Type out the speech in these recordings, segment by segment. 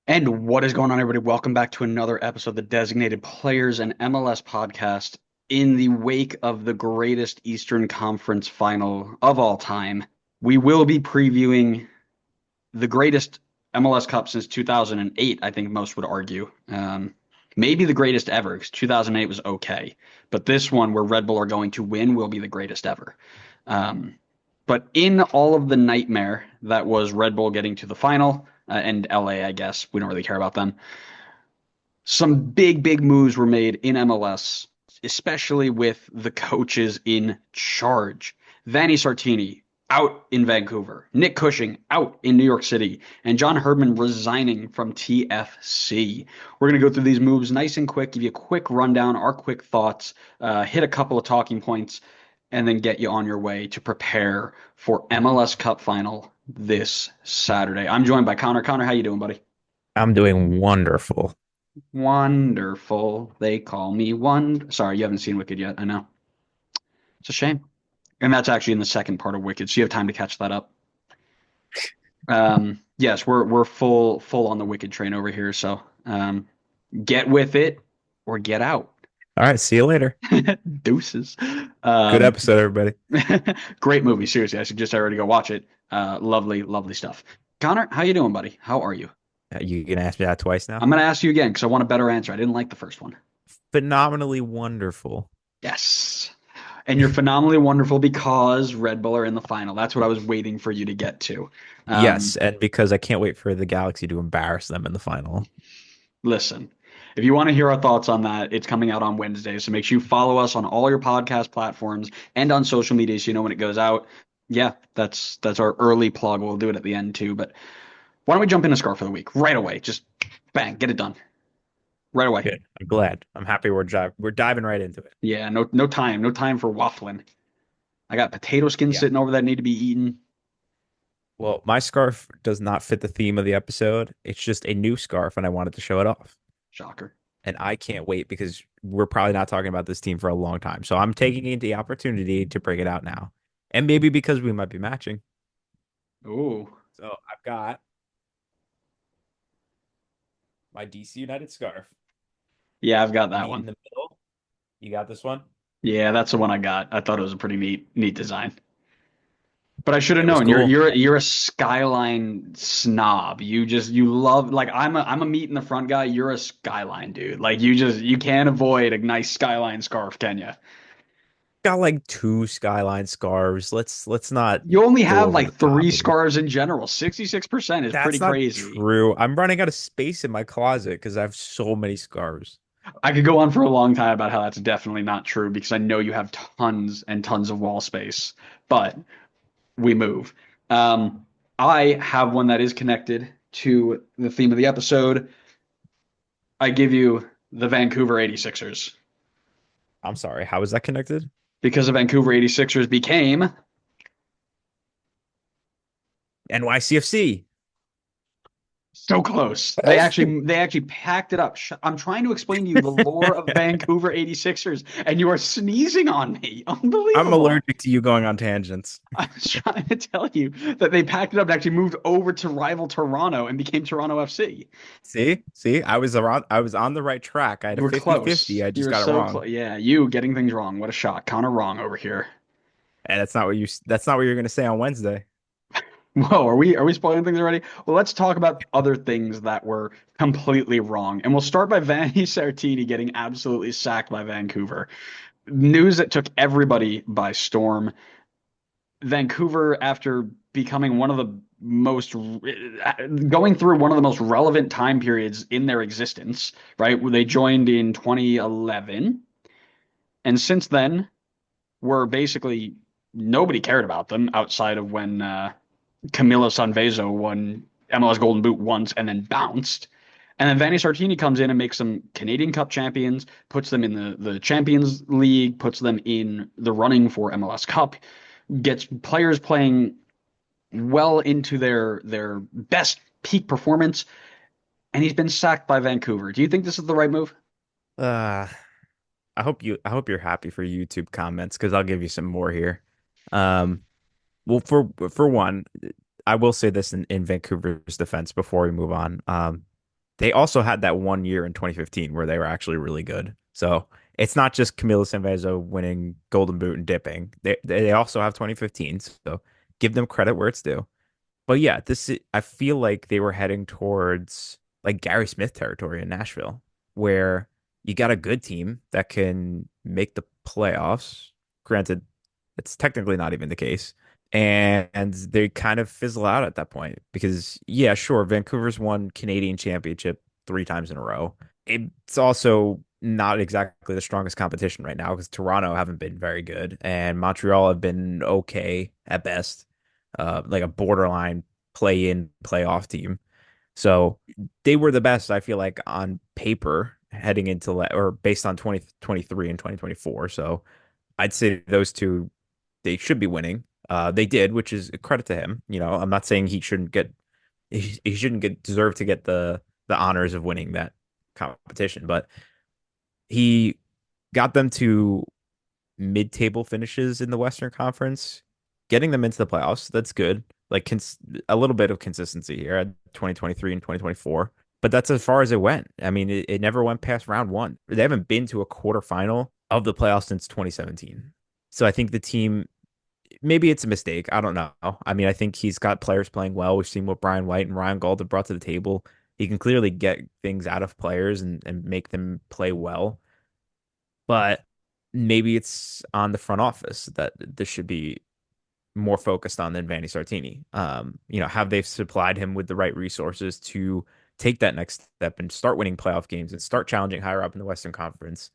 And what is going on, everybody? Welcome back to another episode of the Designated Players and MLS podcast. In the wake of the greatest Eastern Conference final of all time, we will be previewing the greatest MLS Cup since 2008, I think most would argue. Maybe the greatest ever, because 2008 was okay. But this one, where Red Bull are going to win, will be the greatest ever. Um, but in all of the nightmare that was Red Bull getting to the final, and LA, I guess, we don't really care about them. Some big moves were made in MLS, especially with the coaches in charge. Vanni Sartini out in Vancouver, Nick Cushing out in New York City, and John Herdman resigning from TFC. We're going to go through these moves nice and quick, give you a quick rundown, our quick thoughts, hit a couple of talking points, and then get you on your way to prepare for MLS Cup final this Saturday. I'm joined by Connor. Connor, how you doing, buddy? I'm doing wonderful. Wonderful. They call me one. Sorry, you haven't seen Wicked yet. I know. It's a shame. And that's actually in the second part of Wicked, so you have time to catch that up. Yes, we're full on the Wicked train over here, so get with it or get out. All right, see you later. Deuces. Good Um, episode, everybody. great movie. Seriously, I suggest everybody go watch it. Lovely stuff. Connor, how you doing, buddy? How are you? You can ask me that twice now. I'm gonna ask you again because I want a better answer. I didn't like the first one. Phenomenally wonderful. Yes. And you're phenomenally wonderful because Red Bull are in the final. That's what I was waiting for you to get to. Yes, Um, and because I can't wait for the Galaxy to embarrass them in the final. listen, if you want to hear our thoughts on that, it's coming out on Wednesday. So make sure you follow us on all your podcast platforms and on social media so you know when it goes out. Yeah, that's our early plug. We'll do it at the end too. But why don't we jump into Scarf of the Week right away? Just bang, get it done right away. Good. I'm glad. I'm happy we're diving right into it. Yeah, no time for waffling. I got potato skins Yeah. sitting over that need to be eaten. Well, my scarf does not fit the theme of the episode. It's just a new scarf, and I wanted to show it off. Shocker. And I can't wait because we're probably not talking about this team for a long time. So I'm taking the opportunity to bring it out now. And maybe because we might be matching. Ooh. So I've got my DC United scarf. Yeah, I've got that Me in one. the middle. You got this one? Yeah, that's the one I got. I thought it was a pretty neat design. But I should have It was known you're cool. you're you're a skyline snob. You love like I'm a meat in the front guy. You're a skyline dude. Like you can't avoid a nice skyline scarf, can you? Got like two skyline scarves. Let's not You only go have over like the three top here. scarves in general. 66% is pretty That's not crazy. true. I'm running out of space in my closet because I have so many scarves. I could go on for a long time about how that's definitely not true because I know you have tons and tons of wall space. But we move. Um, I have one that is connected to the theme of the episode. I give you the Vancouver 86ers I'm sorry. How is that connected? because the Vancouver 86ers became NYCFC. so close. They actually packed it up. I'm trying to explain to you the lore of Vancouver 86ers and you are sneezing on me. I'm Unbelievable. allergic to you going on tangents. I was trying to tell you that they packed it up and actually moved over to rival Toronto and became Toronto FC. See, I was on the right track. I had a You were 50-50. close. I You just were got it so wrong. close. Yeah, you getting things wrong. What a shock. Counter wrong over here. And that's not what you're gonna say on Wednesday. Whoa, are we spoiling things already? Well, let's talk about other things that were completely wrong. And we'll start by Vanni Sartini getting absolutely sacked by Vancouver. News that took everybody by storm. Vancouver, after becoming one of the most going through one of the most relevant time periods in their existence, right? They joined in 2011, and since then, were basically nobody cared about them outside of when Camilo Sanvezo won MLS Golden Boot once and then bounced. And then Vanni Sartini comes in and makes them Canadian Cup champions, puts them in the Champions League, puts them in the running for MLS Cup, gets players playing well into their best peak performance, and he's been sacked by Vancouver. Do you think this is the right move? Uh, I hope you're happy for YouTube comments because I'll give you some more here. Um, well, for one, I will say this in Vancouver's defense before we move on. they also had that 1 year in 2015 where they were actually really good. So it's not just Camilo Sanvezo winning Golden Boot and dipping. They also have 2015. So give them credit where it's due. But yeah, I feel like they were heading towards like Gary Smith territory in Nashville, where you got a good team that can make the playoffs. Granted, it's technically not even the case. And they kind of fizzle out at that point because, yeah, sure, Vancouver's won Canadian championship 3 times in a row. It's also not exactly the strongest competition right now because Toronto haven't been very good and Montreal have been okay at best, like a borderline play-in playoff team. So they were the best, I feel like, on paper heading into or based on 2023 and 2024. So I'd say those two they should be winning. They did, which is a credit to him. I'm not saying he shouldn't get deserve to get the honors of winning that competition, but he got them to mid-table finishes in the Western Conference, getting them into the playoffs. That's good. Like a little bit of consistency here at 2023 and 2024. But that's as far as it went. I mean, it never went past round one. They haven't been to a quarterfinal of the playoffs since 2017. So I think the team, maybe it's a mistake. I don't know. I mean, I think he's got players playing well. We've seen what Brian White and Ryan Gauld have brought to the table. He can clearly get things out of players and make them play well. But maybe it's on the front office that this should be more focused on than Vanni Sartini. Have they supplied him with the right resources to take that next step and start winning playoff games and start challenging higher up in the Western Conference?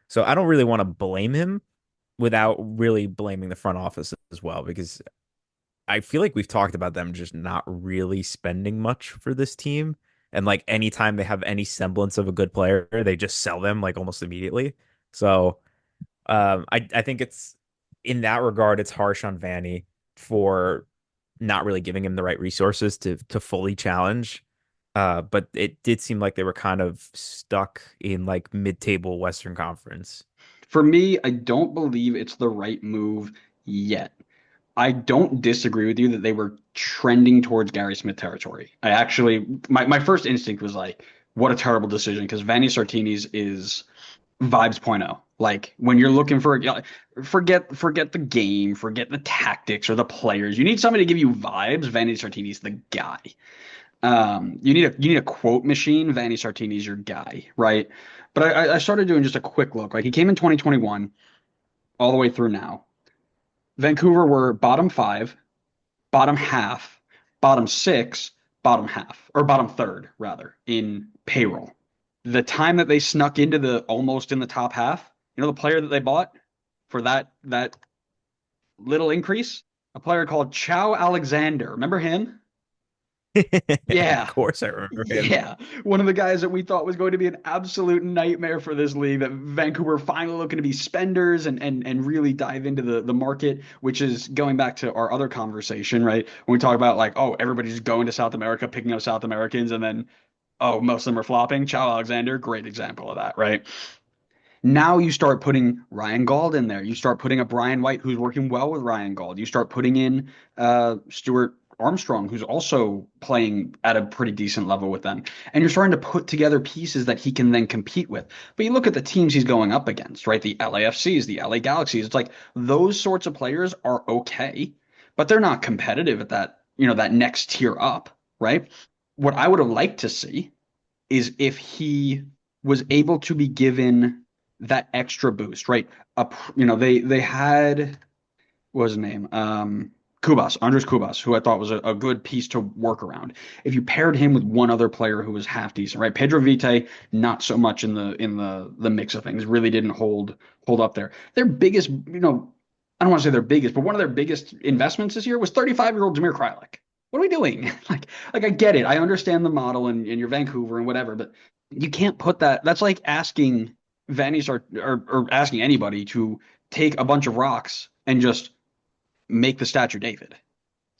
So I don't really want to blame him without really blaming the front office as well, because I feel like we've talked about them just not really spending much for this team. And like anytime they have any semblance of a good player, they just sell them like almost immediately. So I think it's in that regard, it's harsh on Vanny for not really giving him the right resources to fully challenge. But it did seem like they were kind of stuck in like mid-table Western Conference. For me, I don't believe it's the right move yet. I don't disagree with you that they were trending towards Gary Smith territory. I actually, my first instinct was like, what a terrible decision because Vanni Sartini's is vibes point oh. Like when you're looking for, forget the game, forget the tactics or the players. You need somebody to give you vibes. Vanni Sartini's the guy. You need a quote machine. Vanni Sartini's your guy, right? But I started doing just a quick look. Like he came in 2021 all the way through now. Vancouver were bottom five, bottom half, bottom six, bottom half, or bottom third, rather, in payroll. The time that they snuck into the almost in the top half, the player that they bought for that little increase? A player called Chow Alexander. Remember him? Of Yeah. course, I remember him. Yeah, one of the guys that we thought was going to be an absolute nightmare for this league. That Vancouver finally looking to be spenders and really dive into the market, which is going back to our other conversation, right? When we talk about like, oh, everybody's going to South America, picking up South Americans, and then oh, most of them are flopping. Chow Alexander, great example of that, right? Now you start putting Ryan Gauld in there. You start putting a Brian White who's working well with Ryan Gauld. You start putting in Stuart Armstrong, who's also playing at a pretty decent level with them. And you're starting to put together pieces that he can then compete with. But you look at the teams he's going up against, right? The LAFCs, the LA Galaxies. It's like those sorts of players are okay, but they're not competitive at that next tier up, right? What I would have liked to see is if he was able to be given that extra boost, right? They had what was his name? Kubas, Andres Kubas, who I thought was a good piece to work around. If you paired him with one other player who was half decent, right? Pedro Vite, not so much in the mix of things, really didn't hold up there. Their biggest, I don't want to say their biggest, but one of their biggest investments this year was 35-year-old Damir Kreilach. What are we doing? Like I get it. I understand the model and you're Vancouver and whatever, but you can't put that. That's like asking Vannies or asking anybody to take a bunch of rocks and just make the statue David.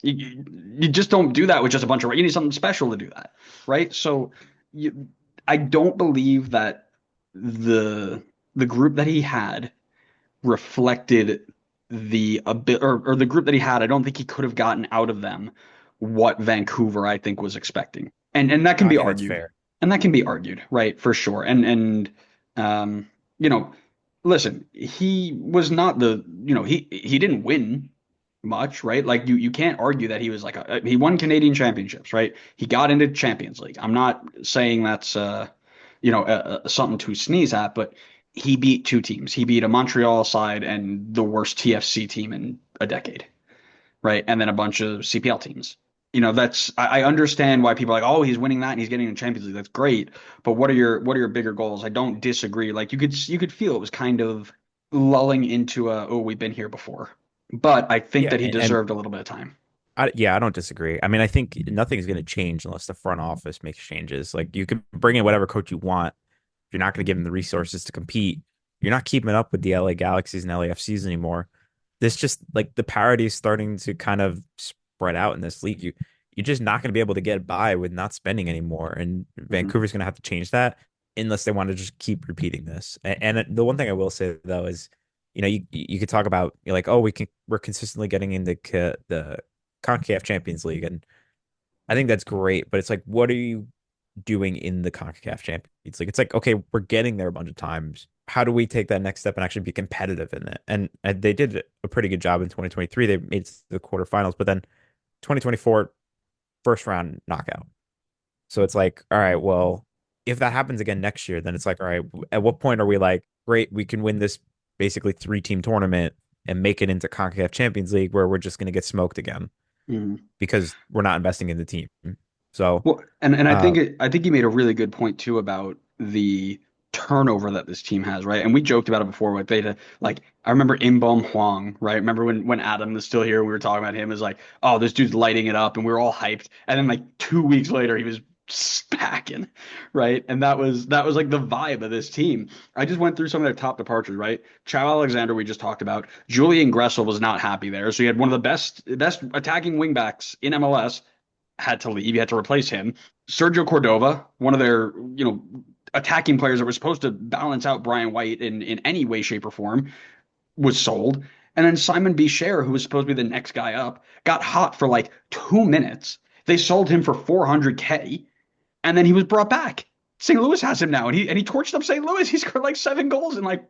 You just don't do that with just a bunch of rocks. You need something special to do that, right? So I don't believe that the group that he had reflected or the group that he had. I don't think he could have gotten out of them what Vancouver I think was expecting, and that can I be think that's argued. fair. And that can be argued, right? For sure. And um, you know, listen, he was not he didn't win much, right? Like you can't argue that he was like he won Canadian championships, right? He got into Champions League. I'm not saying that's something to sneeze at, but he beat two teams. He beat a Montreal side and the worst TFC team in a decade, right? And then a bunch of CPL teams. That's I understand why people are like, oh, he's winning that and he's getting in Champions League. That's great. But what are your bigger goals? I don't disagree. Like you could feel it was kind of lulling into we've been here before. But I think Yeah, that he and deserved a little bit of time. yeah, I don't disagree. I mean, I think nothing's going to change unless the front office makes changes. Like you can bring in whatever coach you want. If you're not going to give them the resources to compete, you're not keeping up with the LA Galaxies and LAFCs anymore. This just like the parity is starting to kind of spread out in this league. You're just not going to be able to get by with not spending anymore. And Hmm. Vancouver's going to have to change that unless they want to just keep repeating this. And the one thing I will say though is, you could talk about you're like, oh, we're consistently getting into the CONCACAF Champions League, and I think that's great. But it's like, what are you doing in the CONCACAF Champions League? It's like, okay, we're getting there a bunch of times. How do we take that next step and actually be competitive in it? And they did a pretty good job in 2023. They made it to the quarterfinals, but then 2024 first round knockout. So it's like, all right, well, if that happens again next year, then it's like, all right, at what point are we like, great, we can win this basically three-team tournament and make it into CONCACAF Champions League where we're just going to get smoked again Hmm. because we're not investing in the team. So, Well, and uh, I think you made a really good point too about the turnover that this team has, right? And we joked about it before with Beta. Like I remember Imbom Huang, right? Remember when Adam was still here, we were talking about him as like, oh, this dude's lighting it up, and we were all hyped. And then like 2 weeks later, he was spacking, right? And that was like the vibe of this team. I just went through some of their top departures, right? Chow Alexander, we just talked about. Julian Gressel was not happy there, so you had one of the best attacking wingbacks in MLS had to leave. You had to replace him. Sergio Cordova, one of their, attacking players that was supposed to balance out Brian White in any way, shape, or form, was sold. And then Simon Bichère, who was supposed to be the next guy up, got hot for like 2 minutes. They sold him for 400K, and then he was brought back. St. Louis has him now, and he torched up St. Louis. He scored like 7 goals in like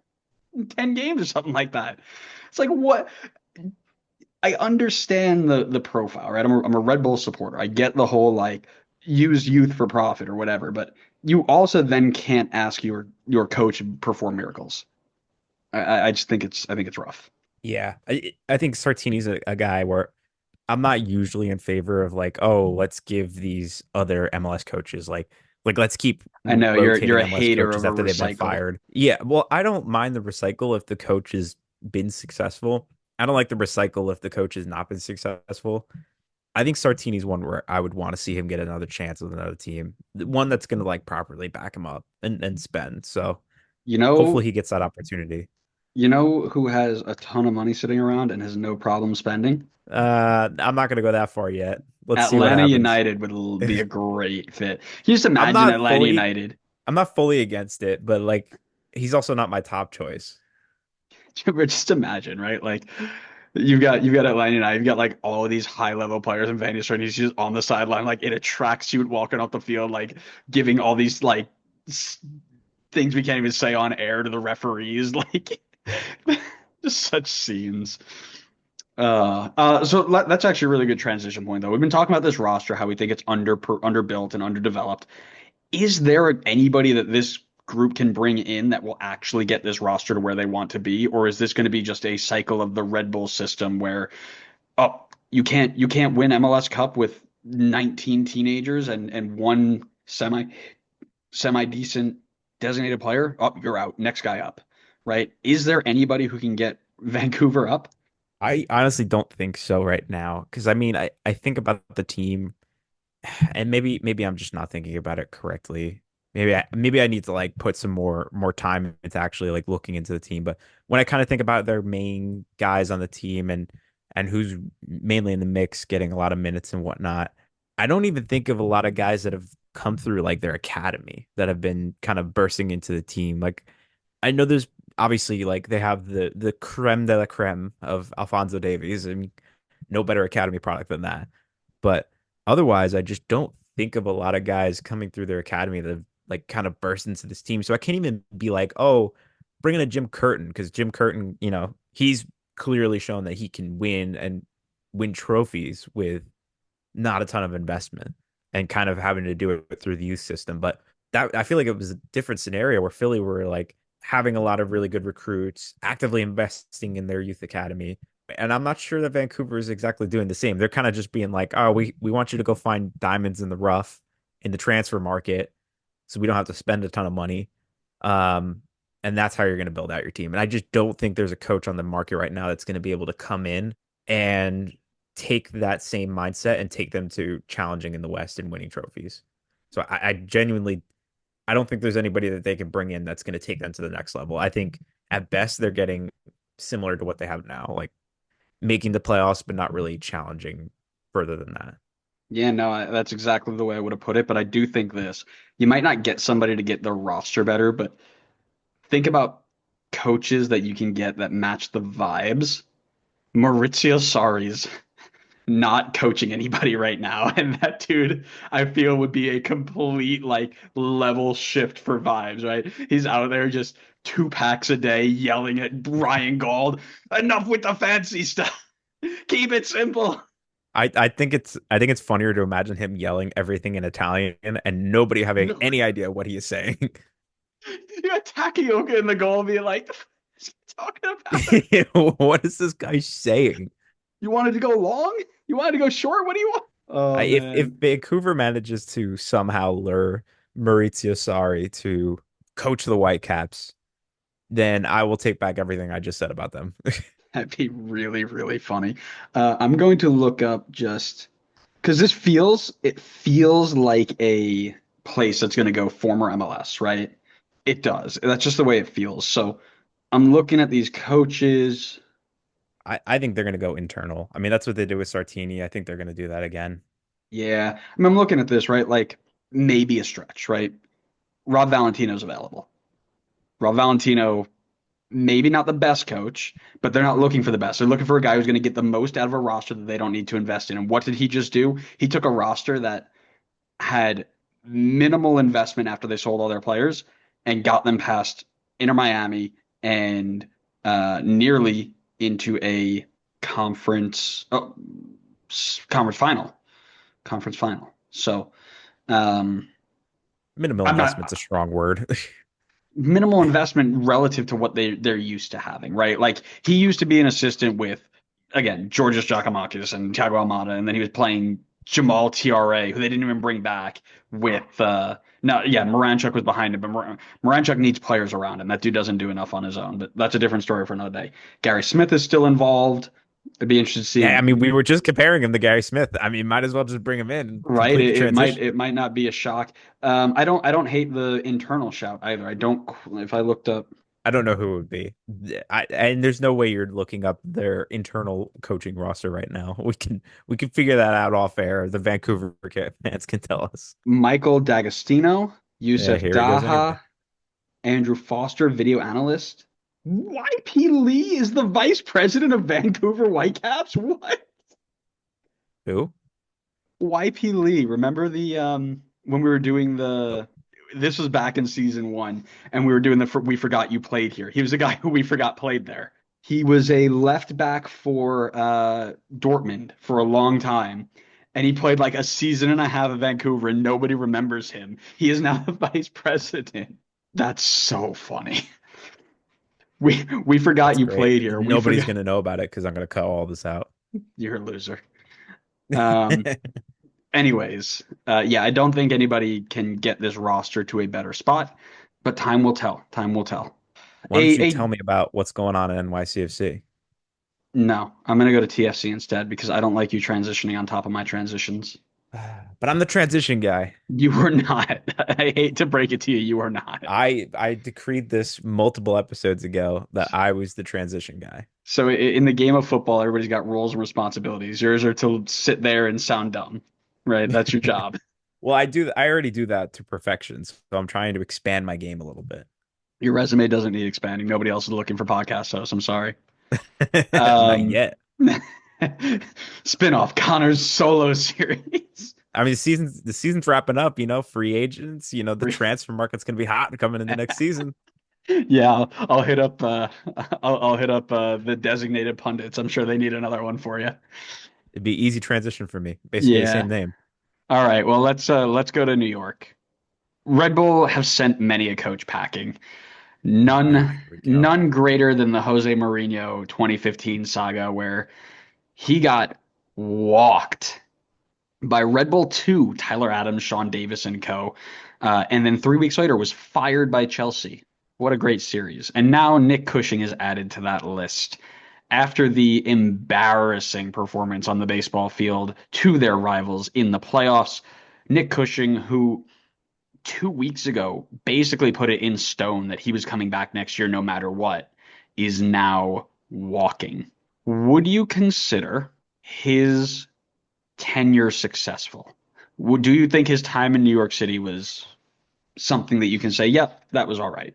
10 games or something like that. It's like what I understand the profile, right? I'm a Red Bull supporter. I get the whole like use youth for profit or whatever, but you also then can't ask your coach to perform miracles. I just think it's rough. yeah, I think Sartini's a guy where I'm not usually in favor of like, oh, let's give these other MLS coaches like let's keep I know you're rotating a MLS hater coaches of a after they've been recycle. fired. Yeah, well, I don't mind the recycle if the coach has been successful. I don't like the recycle if the coach has not been successful. I think Sartini's one where I would want to see him get another chance with another team, one that's going to like properly back him up and spend. So You hopefully know, he gets that opportunity. you know who has a ton of money sitting around and has no problem spending? I'm not going to go that far yet. Let's see what Atlanta happens. United would be a great fit. Can you just I'm imagine not Atlanta fully United? I'm not fully against it, but like he's also not my top choice. Just imagine, right? Like you've got Atlanta United, you've got like all of these high level players in Van Nistelrooy, and he's just on the sideline, like in a tracksuit, walking off the field, like giving all these like s- things we can't even say on air to the referees, like just such scenes. That's actually a really good transition point, though. We've been talking about this roster, how we think it's underbuilt and underdeveloped. Is there anybody that this group can bring in that will actually get this roster to where they want to be, or is this going to be just a cycle of the Red Bull system where you can't win MLS Cup with 19 teenagers and one semi decent designated player? Oh, you're out. Next guy up, right? Is there anybody who can get Vancouver up? I honestly don't think so right now because I mean I think about the team and maybe I'm just not thinking about it correctly. Maybe I need to like put some more time into actually like looking into the team. But when I kind of think about their main guys on the team and who's mainly in the mix, getting a lot of minutes and whatnot, I don't even think of a lot of guys that have come through like their academy that have been kind of bursting into the team. Like I know there's obviously like they have the creme de la creme of Alfonso Davies. I mean, no better academy product than that. But otherwise, I just don't think of a lot of guys coming through their academy that have like kind of burst into this team. So I can't even be like, oh, bring in a Jim Curtin because Jim Curtin, he's clearly shown that he can win and win trophies with not a ton of investment and kind of having to do it through the youth system. But that I feel like it was a different scenario where Philly were like having a lot of really good recruits, actively investing in their youth academy. And I'm not sure that Vancouver is exactly doing the same. They're kind of just being like, oh, we want you to go find diamonds in the rough in the transfer market so we don't have to spend a ton of money. Um, and that's how you're going to build out your team. And I just don't think there's a coach on the market right now that's going to be able to come in and take that same mindset and take them to challenging in the West and winning trophies. So I genuinely, I don't think there's anybody that they can bring in that's going to take them to the next level. I think at best they're getting similar to what they have now, like making the playoffs, but not really challenging further than that. Yeah, no, that's exactly the way I would have put it. But I do think this: you might not get somebody to get their roster better, but think about coaches that you can get that match the vibes. Maurizio Sarri's not coaching anybody right now, and that dude, I feel, would be a complete like level shift for vibes, right? He's out there just 2 packs a day yelling at Ryan Gauld, enough with the fancy stuff. Keep it simple. I think it's funnier to imagine him yelling everything in Italian and nobody having No, any idea what he is saying. you got Takioka in the goal being like, the f is he talking about? What is this guy saying? You wanted to go long? You wanted to go short? What do you want? Oh If man. Vancouver manages to somehow lure Maurizio Sarri to coach the Whitecaps, then I will take back everything I just said about them. That'd be really, really funny. I'm going to look up just because it feels like a place that's going to go former MLS, right? It does. That's just the way it feels. So I'm looking at these coaches. I think they're going to go internal. I mean, that's what they did with Sartini. I think they're going to do that again. Yeah. I mean, I'm looking at this, right? Like maybe a stretch, right? Rob Valentino's available. Rob Valentino, maybe not the best coach, but they're not looking for the best. They're looking for a guy who's going to get the most out of a roster that they don't need to invest in. And what did he just do? He took a roster that had minimal investment after they sold all their players and got them past Inter Miami and nearly into a conference oh, conference final. Conference final. So um, Minimal I'm investment's not a strong word. minimal investment relative to what they're used to having, right? Like he used to be an assistant with again Georgios Giakoumakis and Thiago Almada, and then he was playing Jamal TRA, who they didn't even bring back with no, yeah, Moranchuk was behind him, but Moranchuk needs players around him. That dude doesn't do enough on his own, but that's a different story for another day. Gary Smith is still involved. I'd be interested to Yeah, I see, mean, we were just comparing him to Gary Smith. I mean, might as well just bring him in and right? complete the It transition. it might not be a shock. I don't hate the internal shout either. I don't if I looked up I don't know who it would be. And there's no way you're looking up their internal coaching roster right now. We can figure that out off air. The Vancouver fans can tell us. Michael D'Agostino, Yeah, Yusef here he goes anyway. Daha, Andrew Foster, video analyst. YP Lee is the vice president of Vancouver Whitecaps. What? Who? YP Lee. Remember the when we were doing Oh, the this was back in season 1 and we were doing the we forgot you played here. He was a guy who we forgot played there. He was a left back for Dortmund for a long time. And he played like a season and a half of Vancouver and nobody remembers him. He is now the vice president. That's so funny. We forgot that's you great. played here. We Nobody's forgot gonna know about it because I'm gonna cut all this out. you're a loser. Um, anyways, yeah, I don't think anybody can get this roster to a better spot, but time will tell. Time will tell. Why don't you A tell me about what's going on in NYCFC? no, I'm gonna go to TFC instead because I don't like you transitioning on top of my transitions. But I'm the transition guy. You were not. I hate to break it to you, you are not. I decreed this multiple episodes ago that I was the transition guy. So in the game of football, everybody's got roles and responsibilities. Yours are to sit there and sound dumb, right? That's your job. Well, I already do that to perfection, so I'm trying to expand my game a little bit. Your resume doesn't need expanding. Nobody else is looking for podcast hosts. I'm sorry. Not Um, yet. Spinoff Connor's solo series. I mean, the season's wrapping up, free agents, the transfer market's gonna be hot coming in the next season. Yeah, I'll hit up I'll hit up the designated pundits. I'm sure they need another one for you. It'd be easy transition for me. Basically the Yeah. same name. All right. Well, let's go to New York. Red Bull have sent many a coach packing. Ah, here we go. None greater than the Jose Mourinho 2015 saga where he got walked by Red Bull 2, Tyler Adams, Sean Davis, and co. And then 3 weeks later was fired by Chelsea. What a great series. And now Nick Cushing is added to that list after the embarrassing performance on the baseball field to their rivals in the playoffs. Nick Cushing, who 2 weeks ago basically put it in stone that he was coming back next year no matter what, is now walking. Would you consider his tenure successful? Do you think his time in New York City was something that you can say, yep, that was all right?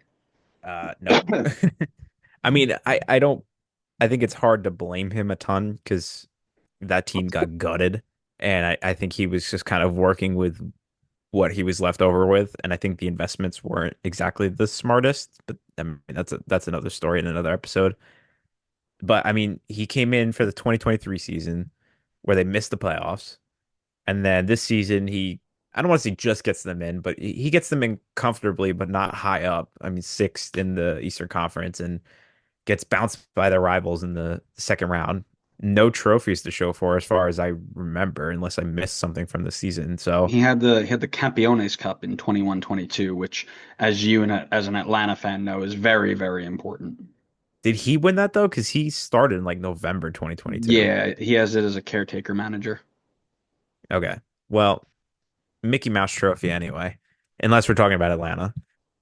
No. I mean, I don't I think it's hard to blame him a ton because that team got gutted. And I think he was just kind of working with what he was left over with. And I think the investments weren't exactly the smartest, but I mean, that's another story in another episode. But I mean, he came in for the 2023 season where they missed the playoffs. And then this season, I don't want to say just gets them in, but he gets them in comfortably, but not high up. I mean, sixth in the Eastern Conference and gets bounced by their rivals in the second round. No trophies to show for as far as I remember, unless I missed something from the season. So He had the Campeones Cup in 21-22, which, as you and as an Atlanta fan know, is very, very important. did he win that though? Because he started in like November 2022. Yeah, he has it as a caretaker manager. Okay. Well, Mickey Mouse Trophy anyway, unless we're talking about Atlanta.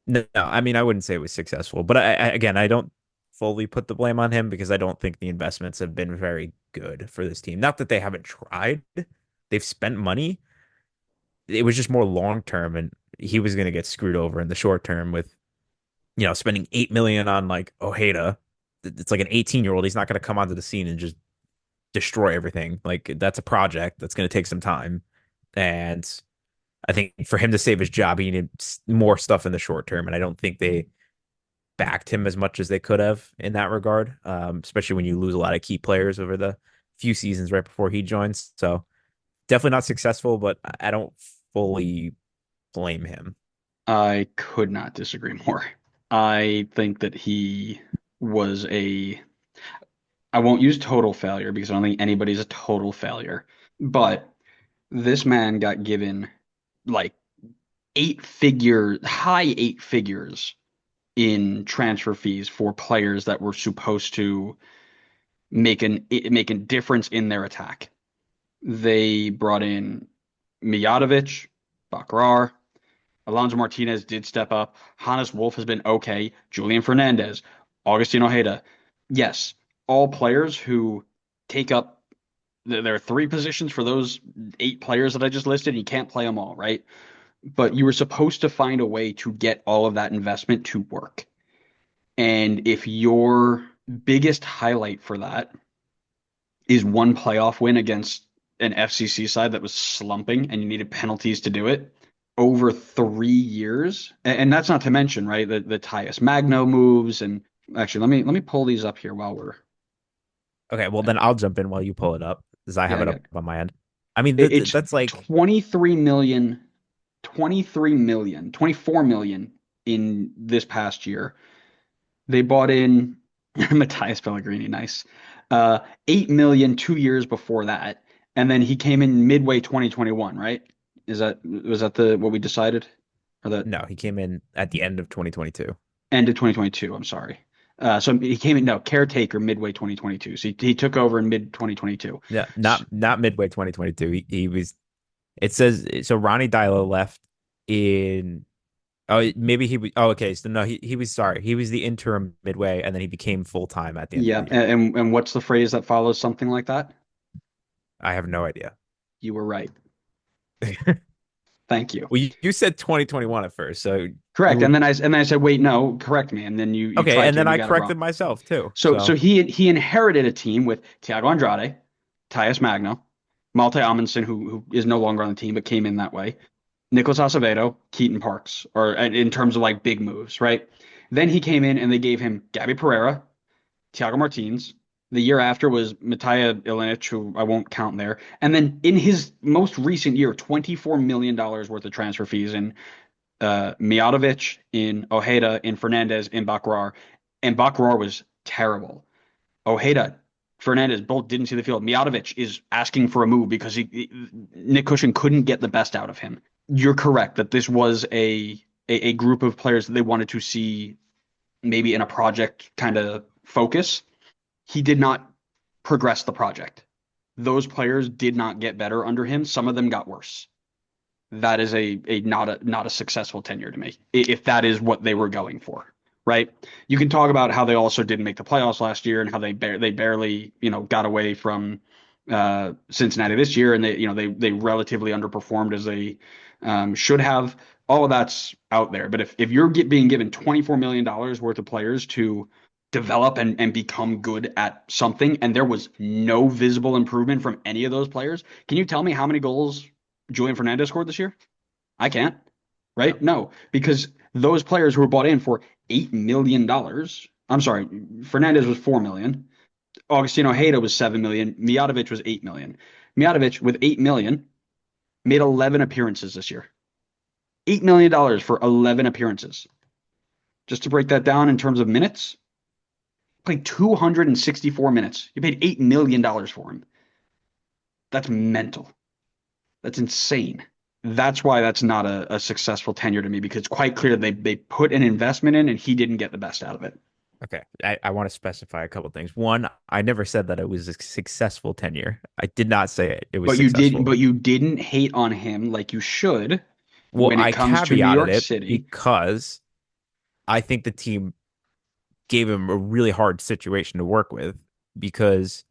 No, I mean, I wouldn't say it was successful, but again, I don't fully put the blame on him because I don't think the investments have been very good for this team. Not that they haven't tried, they've spent money. It was just more long term, and he was going to get screwed over in the short term with, spending 8 million on like Ojeda. It's like an 18-year-old. He's not going to come onto the scene and just destroy everything. Like that's a project that's going to take some time, and I think for him to save his job, he needed more stuff in the short term, and I don't think they backed him as much as they could have in that regard, especially when you lose a lot of key players over the few seasons right before he joins. So definitely not successful, but I don't fully blame him. I could not disagree more. I think that he was a, I won't use total failure because I don't think anybody's a total failure, but this man got given like high eight figures in transfer fees for players that were supposed to make a difference in their attack. They brought in Mijatovic, Bakrar, Alonso Martinez did step up. Hannes Wolf has been okay. Julian Fernandez, Augustine Ojeda. Yes, all players who take up there are three positions for those eight players that I just listed. You can't play them all, right? But you were supposed to find a way to get all of that investment to work. And if your biggest highlight for that is one playoff win against an FCC side that was slumping and you needed penalties to do it over 3 years, and that's not to mention, right, the Tyus Magno moves. And actually, let me pull these up here while we're Okay, well then I'll jump in while you pull it up because I yeah, have I it got up on my end. I mean, it's that's like 23 million, 23 million, 24 million in this past year. They bought in Matthias Pellegrini, nice. 8 million 2 years before that. And then he came in midway 2021, right? Was that the what we decided? Or that no, he came in at the end of 2022. end of 2022, I'm sorry. So he came in, no, caretaker midway 2022. So he took over in mid 2022. Yeah, not midway 2022. He was. It says so. Ronnie Dylo left in. Oh, maybe he was. Oh, okay. So no, he was sorry. He was the interim midway, and then he became full time at the end of Yeah, the year. and what's the phrase that follows something like that? I have no idea. You were right. Thank you. Well, you said 2021 at first, so you Correct. were And then I said, wait, no, correct me. And then you okay, tried and to then and you I got it wrong. corrected myself too. So So he inherited a team with Thiago Andrade, Tyus Magno, Malte Amundsen, who is no longer on the team but came in that way. Nicholas Acevedo, Keaton Parks, or in terms of like big moves, right? Then he came in and they gave him Gabby Pereira, Thiago Martins. The year after was Matija Ilinic, who I won't count there. And then in his most recent year, $24 million worth of transfer fees in Mijatovic, in Ojeda, in Fernandez, in Bakrar. And Bakrar was terrible. Ojeda, Fernandez both didn't see the field. Mijatovic is asking for a move because Nick Cushing couldn't get the best out of him. You're correct that this was a group of players that they wanted to see maybe in a project kind of focus. He did not progress the project. Those players did not get better under him. Some of them got worse. That is a not a successful tenure to me, if that is what they were going for, right? You can talk about how they also didn't make the playoffs last year and how they barely got away from Cincinnati this year, and they relatively underperformed as they should have. All of that's out there. But if you're being given $24 million worth of players to develop and become good at something, and there was no visible improvement from any of those players, can you tell me how many goals Julian Fernandez scored this year? I can't, No. right? No, because those players who were bought in for $8 million. I'm sorry, Fernandez was 4 million. Augustino Ojeda was 7 million. Mijatovic was 8 million. Mijatovic with 8 million made 11 appearances this year. $8 million for 11 appearances. Just to break that down in terms of minutes, played 264 minutes. You paid $8 million for him. That's mental. That's insane. That's why that's not a successful tenure to me, because it's quite clear they put an investment in and he didn't get the best out of it. Okay. I want to specify a couple things. One, I never said that it was a successful tenure. I did not say it was successful. But you didn't hate on him like you should Well, when it I comes to New caveated York it City. because I think the team gave him a really hard situation to work with because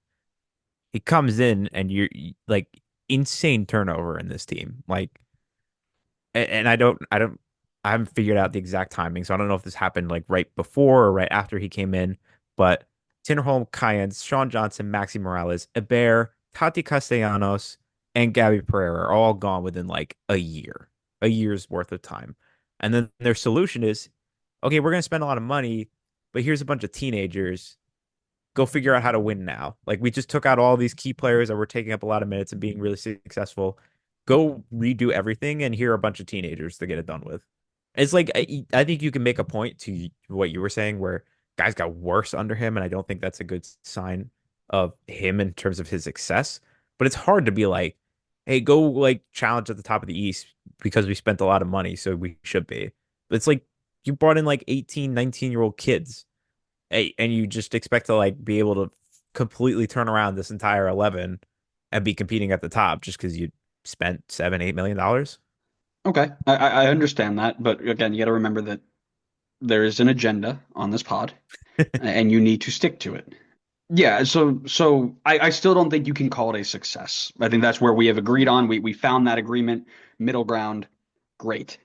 he comes in and you're like insane turnover in this team. Like, and I haven't figured out the exact timing, so I don't know if this happened like right before or right after he came in. But Tinnerholm, Cayens, Sean Johnson, Maxi Morales, Eber, Tati Castellanos, and Gabby Pereira are all gone within like a year's worth of time. And then their solution is, okay, we're gonna spend a lot of money, but here's a bunch of teenagers. Go figure out how to win now. Like we just took out all these key players that were taking up a lot of minutes and being really successful. Go redo everything, and here are a bunch of teenagers to get it done with. It's like I think you can make a point to what you were saying, where guys got worse under him, and I don't think that's a good sign of him in terms of his success. But it's hard to be like, hey, go like challenge at the top of the East because we spent a lot of money, so we should be. But it's like you brought in like 18, 19-year-old kids, and you just expect to like be able to completely turn around this entire 11 and be competing at the top just because you spent $7, $8 million. Okay, I understand that, but again, you got to remember that there is an agenda on this pod, and you need to stick to it. Yeah, so I still don't think you can call it a success. I think that's where we have agreed on. We found that agreement, middle ground. Great.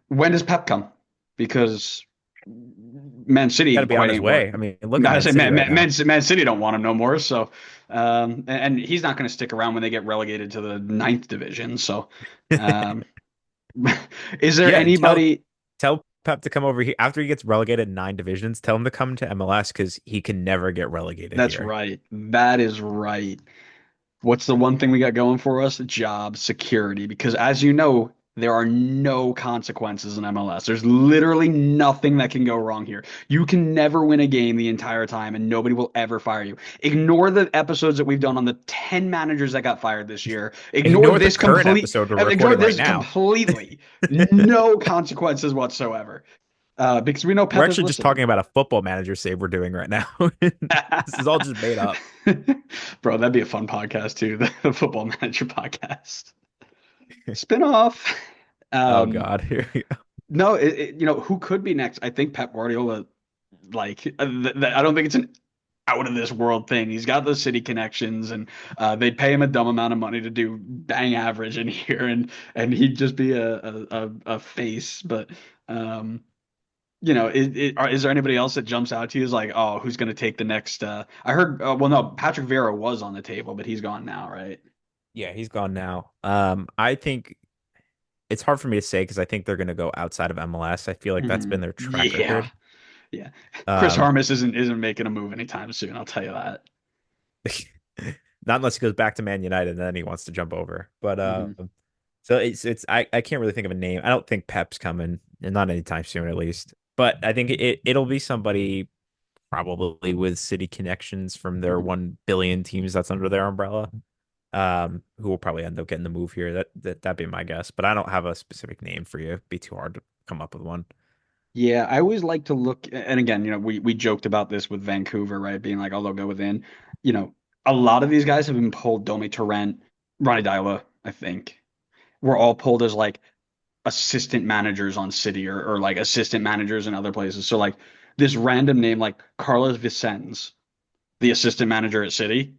When does Pep come? Because Man Got to City be on quite his ain't what. way. I mean, look at Man Say City right now. Man City don't want him no more. So, and he's not going to stick around when they get relegated to the ninth division. So, um, is there Yeah, anybody? tell Pep to come over here after he gets relegated 9 divisions. Tell him to come to MLS because he can never get relegated That's here. right. That is right. What's the one thing we got going for us? Job security. Because as you know, there are no consequences in MLS. There's literally nothing that can go wrong here. You can never win a game the entire time and nobody will ever fire you. Ignore the episodes that we've done on the 10 managers that got fired this year. Ignore the current episode we're Ignore recording right this now. completely. No consequences whatsoever. Because we know We're Pep is actually just listening. talking about a football manager save we're doing right now. This is all just made up. Bro, that'd be a fun podcast too. The Football Manager podcast. Spin-off. Oh Um, God, here we go. no, who could be next? I think Pep Guardiola, like, I don't think it's an out of this world thing. He's got the city connections, and they'd pay him a dumb amount of money to do bang average in here, and he'd just be a face. But is there anybody else that jumps out to you as like, oh, who's going to take the next? I heard, well, no, Patrick Vieira was on the table, but he's gone now, right? Yeah, he's gone now. I think it's hard for me to say because I think they're going to go outside of MLS. I feel like that's been their track Yeah, record. yeah. Chris Um, Harmis isn't making a move anytime soon. I'll tell you that. not unless he goes back to Man United and then he wants to jump over. But Hmm. so I can't really think of a name. I don't think Pep's coming, and not anytime soon at least. But I think it'll be somebody probably with city connections from their Hmm. 1 billion teams that's under their umbrella. Who will probably end up getting the move here. That'd be my guess. But I don't have a specific name for you. It'd be too hard to come up with one. Yeah, I always like to look, and again, we joked about this with Vancouver, right? Being like, oh, they'll go within. You know, a lot of these guys have been pulled. Domi Torrent, Ronnie Dyla, I think, were all pulled as like assistant managers on City or like assistant managers in other places. So like this random name like Carlos Vicens, the assistant manager at City,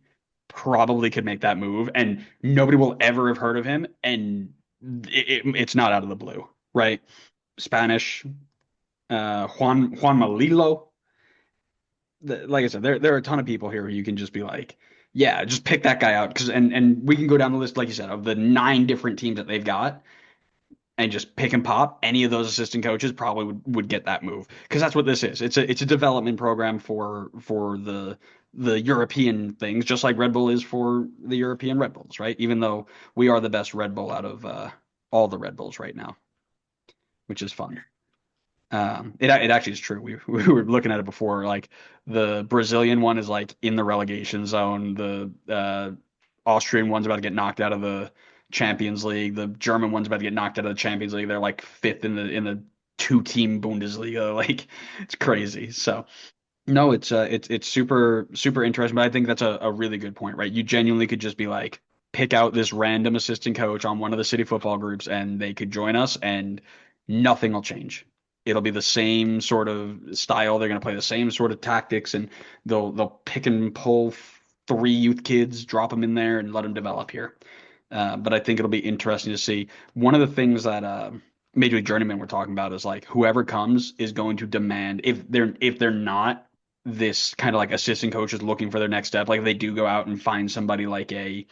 probably could make that move, and nobody will ever have heard of him, and it's not out of the blue, right? Spanish, Juan Malilo. Like I said, there are a ton of people here who you can just be like, yeah, just pick that guy out because and we can go down the list like you said of the 9 different teams that they've got and just pick and pop. Any of those assistant coaches probably would get that move because that's what this is. It's a development program for the European things, just like Red Bull is for the European Red Bulls, right? Even though we are the best Red Bull out of all the Red Bulls right now, which is fun. It actually is true. We were looking at it before. Like the Brazilian one is like in the relegation zone. The Austrian one's about to get knocked out of the Champions League. The German one's about to get knocked out of the Champions League. They're like fifth in the two-team Bundesliga. Like it's crazy. So no, it's super interesting. But I think that's a really good point, right? You genuinely could just be like pick out this random assistant coach on one of the city football groups, and they could join us, and nothing will change. It'll be the same sort of style. They're going to play the same sort of tactics, and they'll pick and pull 3 youth kids, drop them in there, and let them develop here. But I think it'll be interesting to see. One of the things that Major League Journeyman we're talking about is like whoever comes is going to demand if they're not this kind of like assistant coaches looking for their next step. Like if they do go out and find somebody like a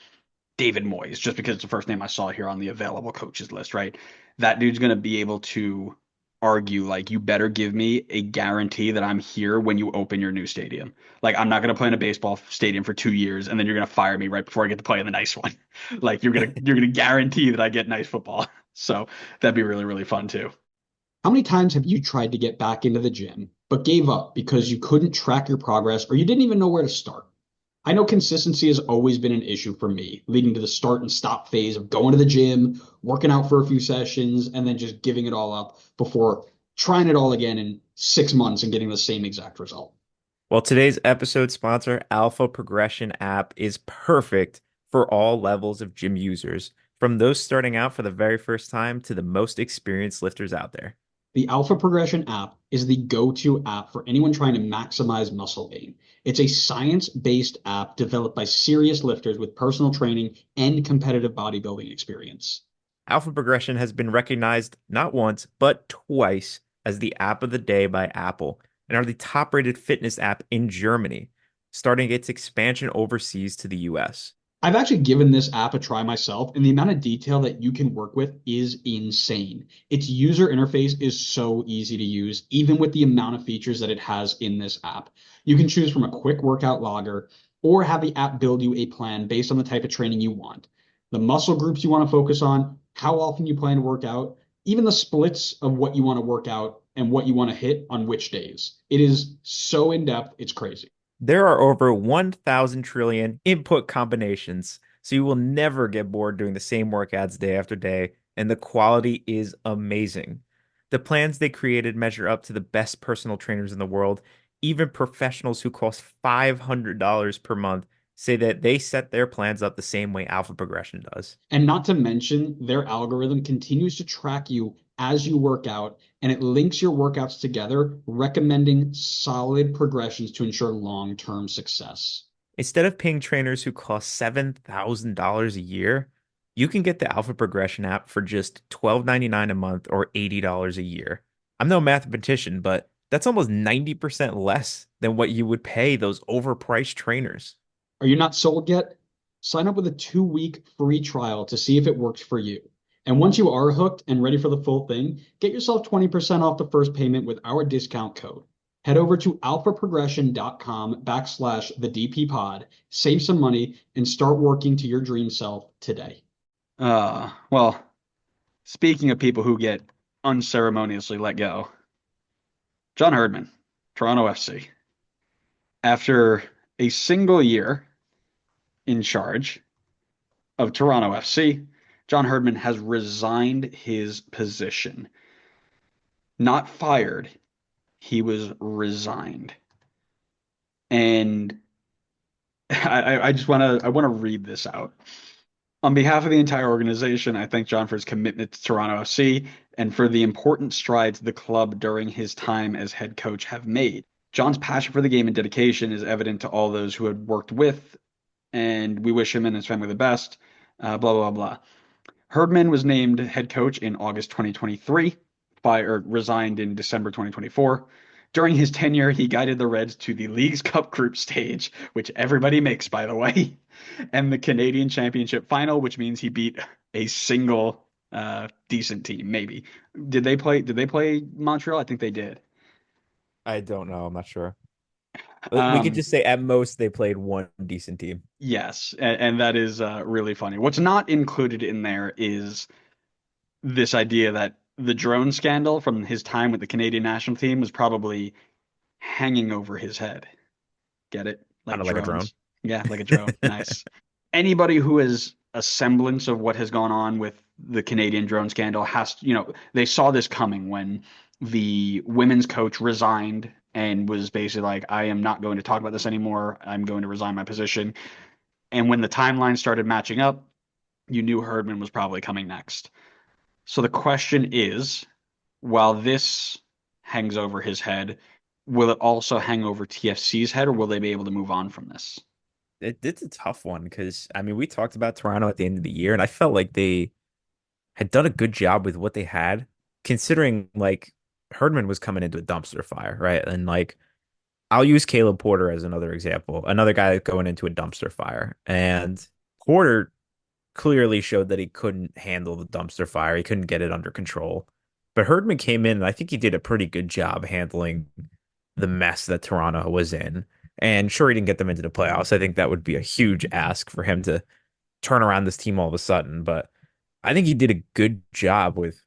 David Moyes, just because it's the first name I saw here on the available coaches list, right? That dude's going to be able to argue like you better give me a guarantee that I'm here when you open your new stadium. Like I'm not going to play in a baseball stadium for 2 years and then you're going to fire me right before I get to play in the nice one. Like you're gonna guarantee that I get nice football. So that'd be really really fun too. How many times have you tried to get back into the gym, but gave up because you couldn't track your progress or you didn't even know where to start? I know consistency has always been an issue for me, leading to the start and stop phase of going to the gym, working out for a few sessions, and then just giving it all up before trying it all again in 6 months and getting the same exact result. Well, today's episode sponsor, Alpha Progression app, is perfect for all levels of gym users, from those starting out for the very first time to the most experienced lifters out there. The Alpha Progression app is the go-to app for anyone trying to maximize muscle gain. It's a science-based app developed by serious lifters with personal training and competitive bodybuilding experience. Alpha Progression has been recognized not once, but twice as the app of the day by Apple and are the top rated fitness app in Germany, starting its expansion overseas to the US. I've actually given this app a try myself, and the amount of detail that you can work with is insane. Its user interface is so easy to use, even with the amount of features that it has in this app. You can choose from a quick workout logger or have the app build you a plan based on the type of training you want, the muscle groups you want to focus on, how often you plan to work out, even the splits of what you want to work out and what you want to hit on which days. It is so in depth, it's crazy. There are over 1,000 trillion input combinations, so you will never get bored doing the same workouts day after day, and the quality is amazing. The plans they created measure up to the best personal trainers in the world. Even professionals who cost $500 per month say that they set their plans up the same way Alpha Progression does. And not to mention, their algorithm continues to track you as you work out, and it links your workouts together, recommending solid progressions to ensure long-term success. Instead of paying trainers who cost $7,000 a year, you can get the Alpha Progression app for just $12.99 a month or $80 a year. I'm no mathematician, but that's almost 90% less than what you would pay those overpriced trainers. Are you not sold yet? Sign up with a 2-week free trial to see if it works for you. And once you are hooked and ready for the full thing, get yourself 20% off the first payment with our discount code. Head over to alphaprogression.com/ the DP pod, save some money, and start working to your dream self today. Well, speaking of people who get unceremoniously let go, John Herdman, Toronto FC. After a single year in charge of Toronto FC, John Herdman has resigned his position. Not fired, he was resigned. And I just want to read this out. On behalf of the entire organization, I thank John for his commitment to Toronto FC and for the important strides the club during his time as head coach have made. John's passion for the game and dedication is evident to all those who had worked with, and we wish him and his family the best. Blah, blah, blah. Herdman was named head coach in August 2023, resigned in December 2024. During his tenure, he guided the Reds to the League's Cup group stage, which everybody makes, by the way, and the Canadian Championship final, which means he beat a single decent team, maybe. Did they play Montreal? I think they did. I don't know. I'm not sure. We could Um, just say at most they played one decent team. yes, and that is really funny. What's not included in there is this idea that the drone scandal from his time with the Canadian national team was probably hanging over his head. Get it? Kind Like of like a drone. drones. Yeah, like a drone. Nice. Anybody who has a semblance of what has gone on with the Canadian drone scandal has, they saw this coming when the women's coach resigned and was basically like, I am not going to talk about this anymore. I'm going to resign my position. And when the timeline started matching up, you knew Herdman was probably coming next. So the question is, while this hangs over his head, will it also hang over TFC's head, or will they be able to move on from this? It's a tough one because I mean we talked about Toronto at the end of the year, and I felt like they had done a good job with what they had, considering like Herdman was coming into a dumpster fire, right? And like I'll use Caleb Porter as another example, another guy going into a dumpster fire. And Porter clearly showed that he couldn't handle the dumpster fire. He couldn't get it under control. But Herdman came in and I think he did a pretty good job handling the mess that Toronto was in. And sure, he didn't get them into the playoffs. I think that would be a huge ask for him to turn around this team all of a sudden. But I think he did a good job with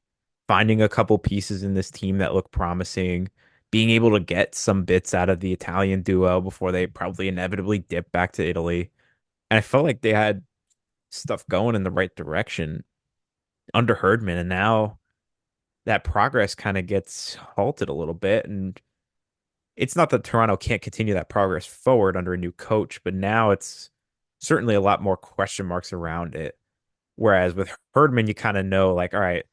finding a couple pieces in this team that look promising, being able to get some bits out of the Italian duo before they probably inevitably dip back to Italy. And I felt like they had stuff going in the right direction under Herdman. And now that progress kind of gets halted a little bit. And it's not that Toronto can't continue that progress forward under a new coach, but now it's certainly a lot more question marks around it. Whereas with Herdman, you kind of know, like, all right,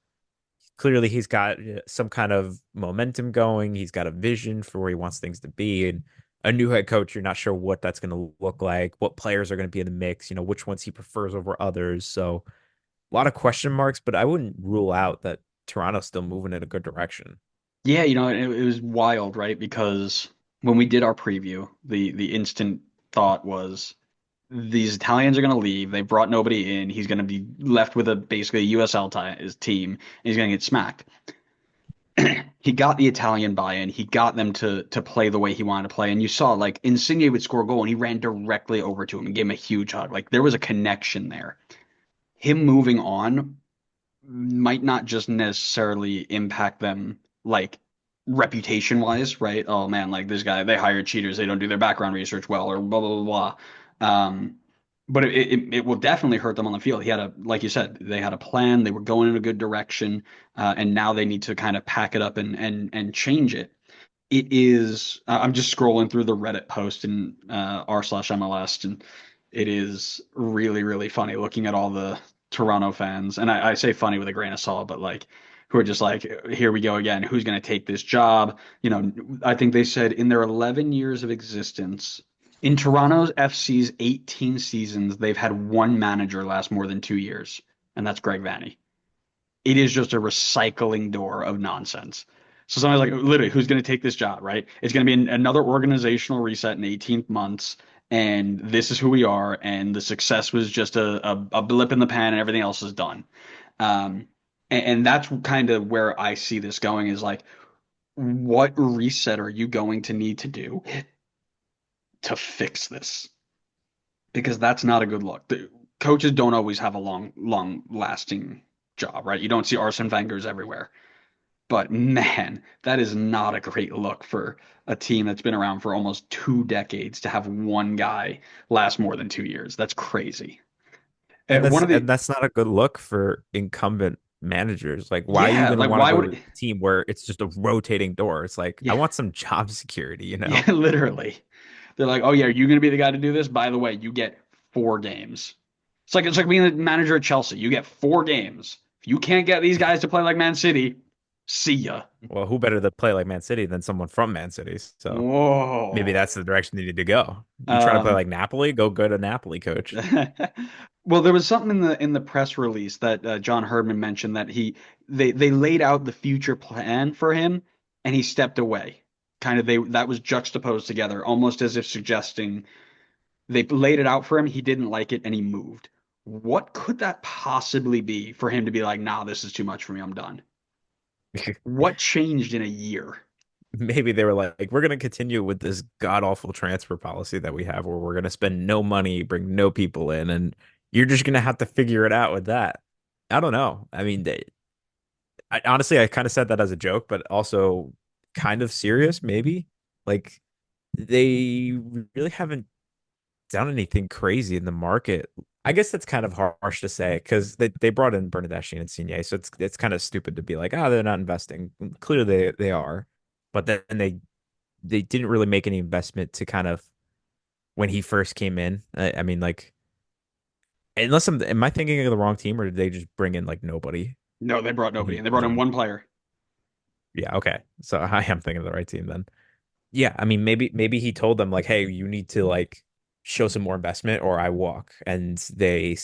clearly he's got some kind of momentum going. He's got a vision for where he wants things to be. And a new head coach, you're not sure what that's going to look like, what players are going to be in the mix, which ones he prefers over others. So a lot of question marks, but I wouldn't rule out that Toronto's still moving in a good direction. Yeah, it was wild, right? Because when we did our preview, the instant thought was these Italians are going to leave. They brought nobody in. He's going to be left with basically a USL his team, and he's going to get smacked. He got the Italian buy-in. He got them to play the way he wanted to play. And you saw like Insigne would score a goal and he ran directly over to him and gave him a huge hug. Like there was a connection there. Him moving on might not just necessarily impact them like reputation wise, right? Oh man, like this guy, they hire cheaters, they don't do their background research well, or blah blah blah blah. But it will definitely hurt them on the field. He had like you said, they had a plan, they were going in a good direction, and now they need to kind of pack it up and change it. It is. I'm just scrolling through the Reddit post in r/MLS, and it is really, really funny looking at all the Toronto fans. And I say funny with a grain of salt, but like who are just like, here we go again. Who's going to take this job? I think they said in their 11 years of existence, in Toronto's FC's 18 seasons, they've had one manager last more than 2 years, and that's Greg Vanney. It is just a recycling door of nonsense. So somebody's like, literally, who's going to take this job, right? It's going to be another organizational reset in 18 months, and this is who we are, and the success was just a blip in the pan, and everything else is done. Um, and that's kind of where I see this going is like, what reset are you going to need to do to fix this? Because that's not a good look. The coaches don't always have a long lasting job, right? You don't see Arsene Wenger's everywhere. But man, that is not a great look for a team that's been around for almost 2 decades to have one guy last more than 2 years. That's crazy. And One that's of the, and that's not a good look for incumbent managers. Like, why are you yeah, going to like want to why go to would, a team where it's just a rotating door? It's like, I yeah, want some job security, you yeah, know? literally. They're like, oh yeah, are you going to be the guy to do this? By the way, you get 4 games. It's like being the manager at Chelsea. You get 4 games. If you can't get these guys to play like Man City, see ya. Well, who better to play like Man City than someone from Man City? So maybe Whoa. that's the direction they need to go. You trying to play Um, like Napoli? Go to Napoli, coach. well, there was something in the press release that John Herdman mentioned that they laid out the future plan for him, and he stepped away. Kind of they that was juxtaposed together, almost as if suggesting they laid it out for him, he didn't like it, and he moved. What could that possibly be for him to be like, nah, this is too much for me, I'm done? What changed in a year? Maybe they were like, we're going to continue with this god awful transfer policy that we have where we're going to spend no money, bring no people in, and you're just going to have to figure it out with that. I don't know. I mean, honestly, I kind of said that as a joke, but also kind of serious, maybe. Like, they really haven't done anything crazy in the market. I guess that's kind of harsh to say because they brought in Bernardeschi and Insigne, so it's kind of stupid to be like, oh, they're not investing. Clearly they are, but then they didn't really make any investment to kind of when he first came in. I mean, like, unless am I thinking of the wrong team or did they just bring in like nobody? No, they brought And nobody he in. They was brought in on. one player. Yeah, okay. So I am thinking of the right team then. Yeah, I mean maybe he told them like, hey, you need to like show some more investment or I walk, and they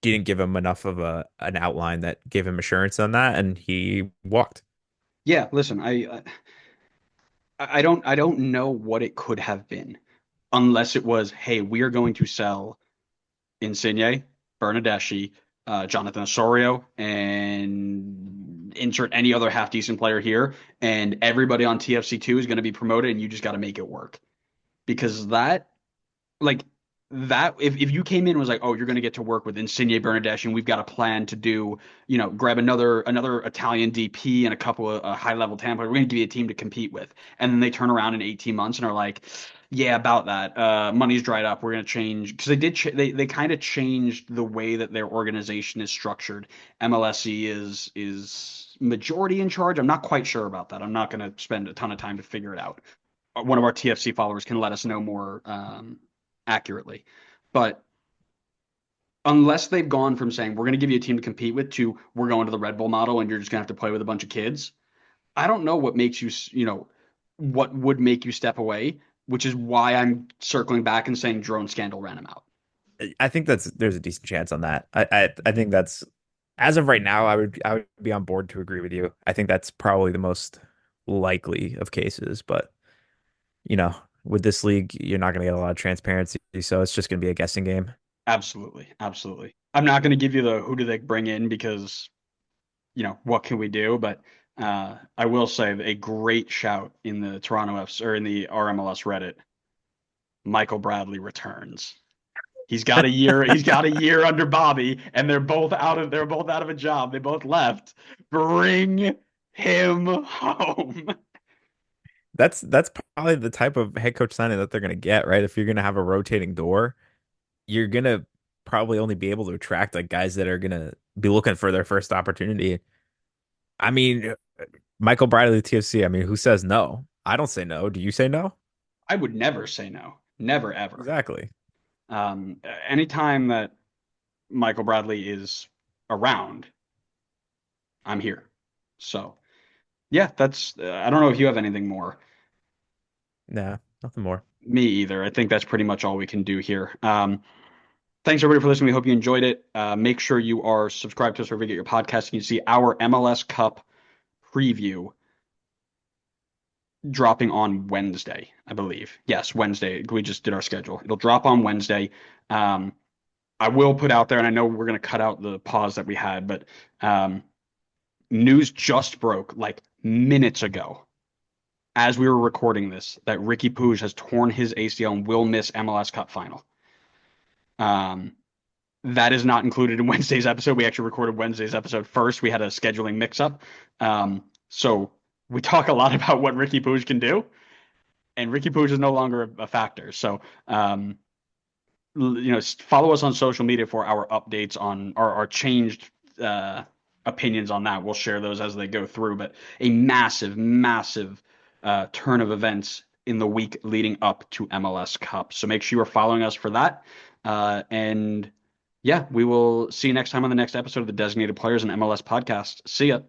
didn't give him enough of a an outline that gave him assurance on that, and he walked. Yeah, listen, I don't know what it could have been unless it was, hey, we are going to sell Insigne, Bernardeschi, Jonathan Osorio, and insert any other half decent player here, and everybody on TFC2 is going to be promoted, and you just got to make it work. Because like that if you came in and was like, oh, you're going to get to work with Insigne Bernardeschi and we've got a plan to do, grab another Italian DP and a couple of high level talent, we're going to give you a team to compete with. And then they turn around in 18 months and are like, yeah, about that. Money's dried up. We're going to change because they kind of changed the way that their organization is structured. MLSE is majority in charge. I'm not quite sure about that. I'm not going to spend a ton of time to figure it out. One of our TFC followers can let us know more accurately. But unless they've gone from saying we're going to give you a team to compete with to we're going to the Red Bull model and you're just going to have to play with a bunch of kids, I don't know what makes what would make you step away, which is why I'm circling back and saying drone scandal ran him out. I think there's a decent chance on that. I think that's as of right now, I would be on board to agree with you. I think that's probably the most likely of cases, but you know, with this league, you're not going to get a lot of transparency, so it's just going to be a guessing game. Absolutely, absolutely. I'm not going to give you the who do they bring in because what can we do? But I will say a great shout in the Toronto Fs or in the RMLS Reddit. Michael Bradley returns. He's got a year. He's got a year under Bobby, and they're both out of a job. They both left. Bring him home. That's probably the type of head coach signing that they're going to get, right? If you're going to have a rotating door, you're going to probably only be able to attract like guys that are going to be looking for their first opportunity. I mean, Michael Bradley, TFC. I mean, who says no? I don't say no. Do you say no? I would never say no. Never ever. Exactly. Anytime that Michael Bradley is around, I'm here. So yeah, that's. I don't know if you have anything more. Nah, nothing more. Me either. I think that's pretty much all we can do here. Thanks everybody for listening. We hope you enjoyed it. Make sure you are subscribed to us wherever you get your podcast. You can see our MLS Cup preview dropping on Wednesday, I believe. Yes, Wednesday. We just did our schedule. It'll drop on Wednesday. Um, I will put out there, and I know we're going to cut out the pause that we had, but um, news just broke like minutes ago as we were recording this that Ricky Puig has torn his ACL and will miss MLS Cup final. Um, that is not included in Wednesday's episode. We actually recorded Wednesday's episode first. We had a scheduling mix-up. So we talk a lot about what Ricky Puig can do, and Ricky Puig is no longer a factor. So follow us on social media for our updates on our changed opinions on that. We'll share those as they go through, but a massive, massive turn of events in the week leading up to MLS Cup. So make sure you are following us for that. And yeah, we will see you next time on the next episode of the Designated Players and MLS podcast. See ya.